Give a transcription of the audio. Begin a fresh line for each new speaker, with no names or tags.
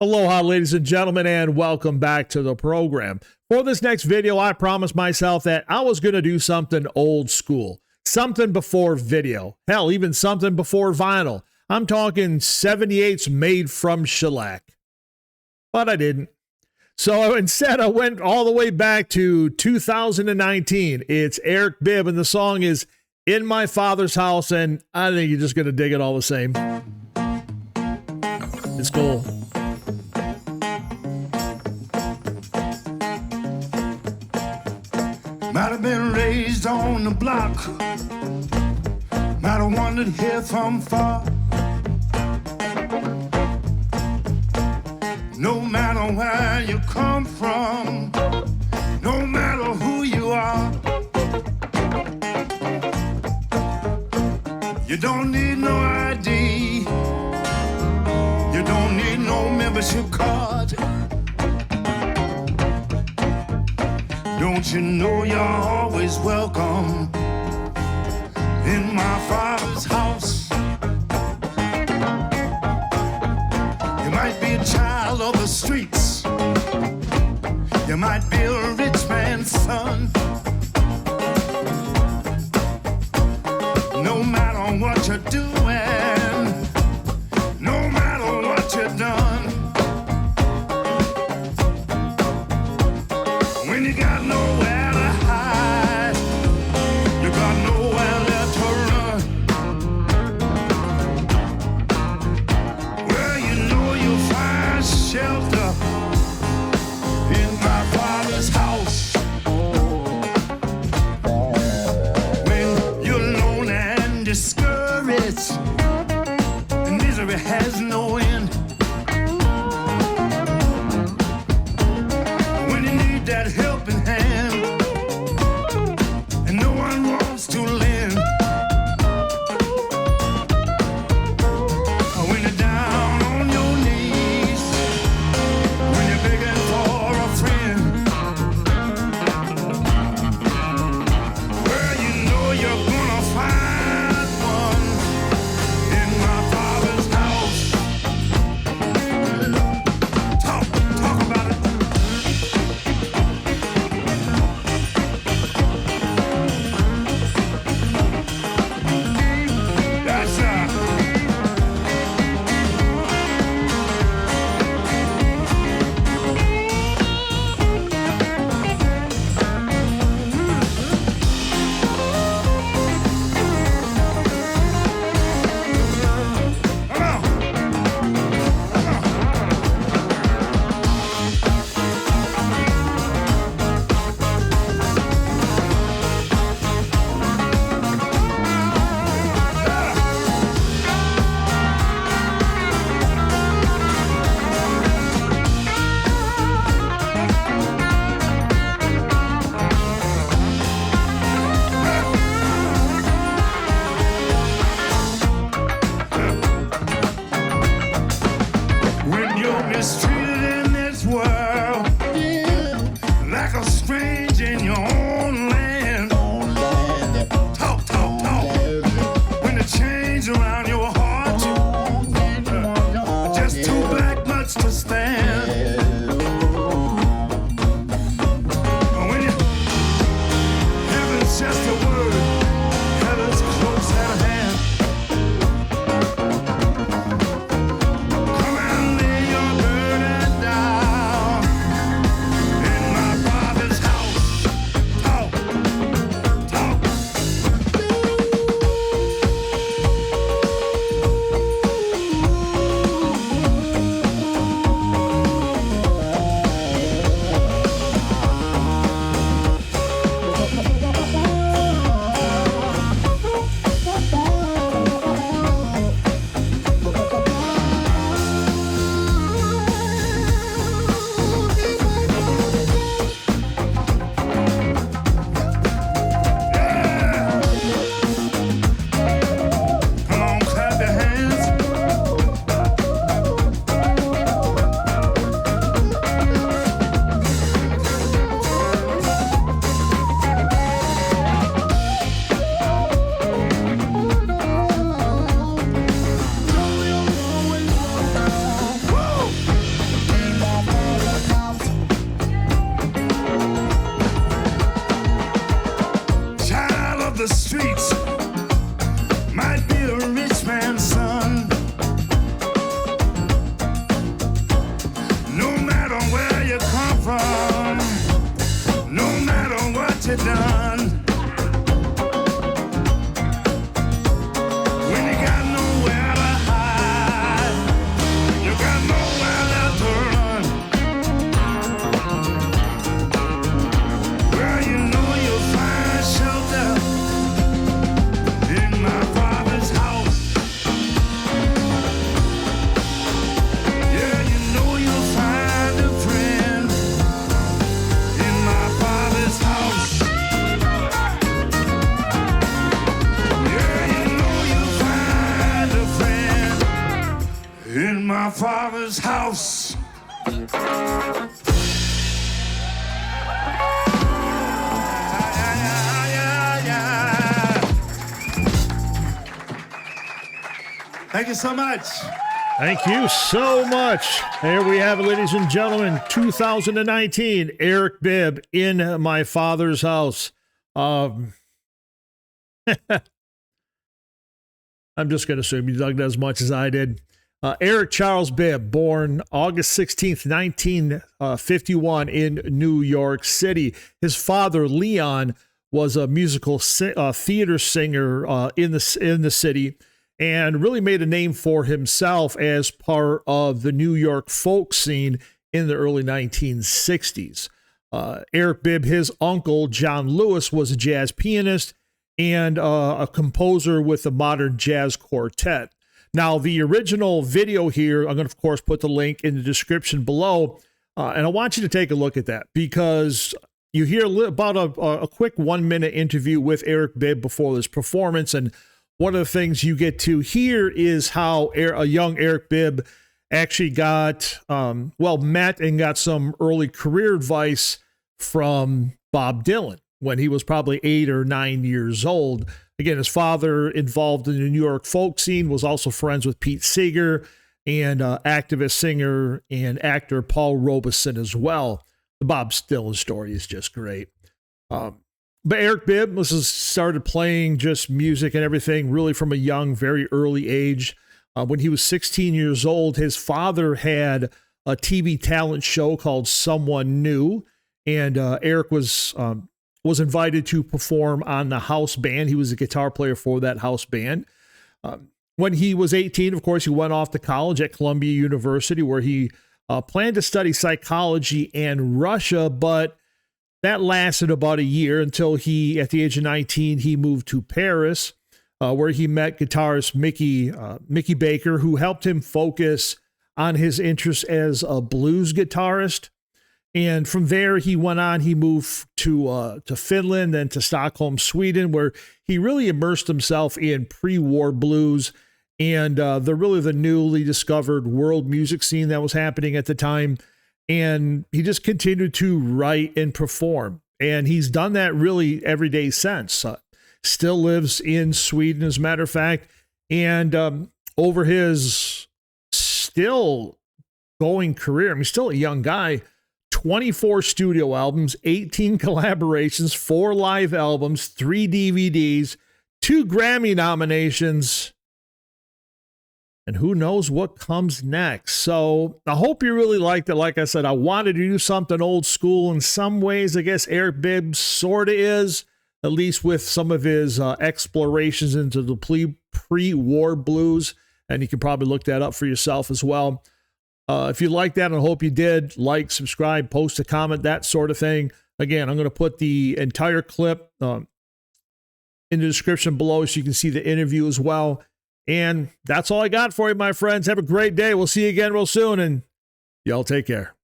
Aloha, ladies and gentlemen, and welcome back to the program. For this next video, I promised myself that I was going to do something old school, something before video, hell, even something before vinyl. I'm talking 78s made from shellac. But I didn't. So instead, I went all the way back to 2019. It's Eric Bibb, and the song is In My Father's House, and I think you're just going to dig it all the same. It's cool.
Might have been raised on the block, might have wandered here from far. No matter where you come from, no matter who you are, you don't need no ID, you don't need no membership card. Don't you know you're always welcome in my Father's house? You might be a child of the streets, you might be a rich man's son. No matter what you're doing, no matter what you've done, when you got nowhere to hide, you got nowhere left to run. Well, you know you'll find shelter in my Father's house. When you're alone and discouraged, and misery has no end. When you need that helping hand, and no one wants to lend. When you're down on your knees, when you're begging for a friend, well, you know you're gonna find one in my Father's house. Talk about it. That's come on. When you're mistreated in this world, like a stranger in your own land, talk. When the chains around your heart are just too black nuts to stand. When you heaven's just a word, heaven's close at hand. Come and lay your burden down in my Father's house. Talk. you done. When you got nowhere to hide, you got nowhere left to run. Well, you know you'll find shelter in my Father's house. Yeah, you know you'll find a friend in my Father's house. Yeah, you know you'll find a friend in my Father's house. Thank you so much.
Thank you so much. There we have it, ladies and gentlemen. 2019, Eric Bibb, In My Father's House. I'm just going to assume you dug it as much as I did. Eric Charles Bibb, born August 16th, 1951 in New York City. His father, Leon, was a musical theater singer in the city, and really made a name for himself as part of the New York folk scene in the early 1960s. Eric Bibb, his uncle, John Lewis, was a jazz pianist and a composer with the modern jazz quartet. Now, the original video here, I'm going to, of course, put the link in the description below, and I want you to take a look at that, because you hear about a quick 1-minute interview with Eric Bibb before this performance, and one of the things you get to hear is how a young Eric Bibb actually got, met and got some early career advice from Bob Dylan when he was probably 8 or 9 years old. Again, his father, involved in the New York folk scene, was also friends with Pete Seeger and activist singer and actor Paul Robeson as well. The Bob Dylan story is just great. But Eric Bibb started playing just music and everything really from a young, very early age. When he was 16 years old, his father had a TV talent show called Someone New, and Eric was invited to perform on the house band. He was a guitar player for that house band. When he was 18, of course, he went off to college at Columbia University, where he planned to study psychology and Russia, but that lasted about a year until he, at the age of 19, he moved to Paris, where he met guitarist Mickey Baker, who helped him focus on his interest as a blues guitarist. And from there, he moved to Finland, then to Stockholm, Sweden, where he really immersed himself in pre-war blues and the newly discovered world music scene that was happening at the time. And he just continued to write and perform. And he's done that really every day since. Still lives in Sweden, as a matter of fact. And over his still going career, I mean, still a young guy, 24 studio albums, 18 collaborations, 4 live albums, 3 DVDs, 2 Grammy nominations. And who knows what comes next. So I hope you really liked it. Like I said, I wanted to do something old school. In some ways, I guess Eric Bibb sort of is, at least with some of his explorations into the pre-war blues. And you can probably look that up for yourself as well. If you like that, I hope you did. Like, subscribe, post a comment, that sort of thing. Again, I'm going to put the entire clip in the description below so you can see the interview as well. And that's all I got for you, my friends. Have a great day. We'll see you again real soon, and y'all take care.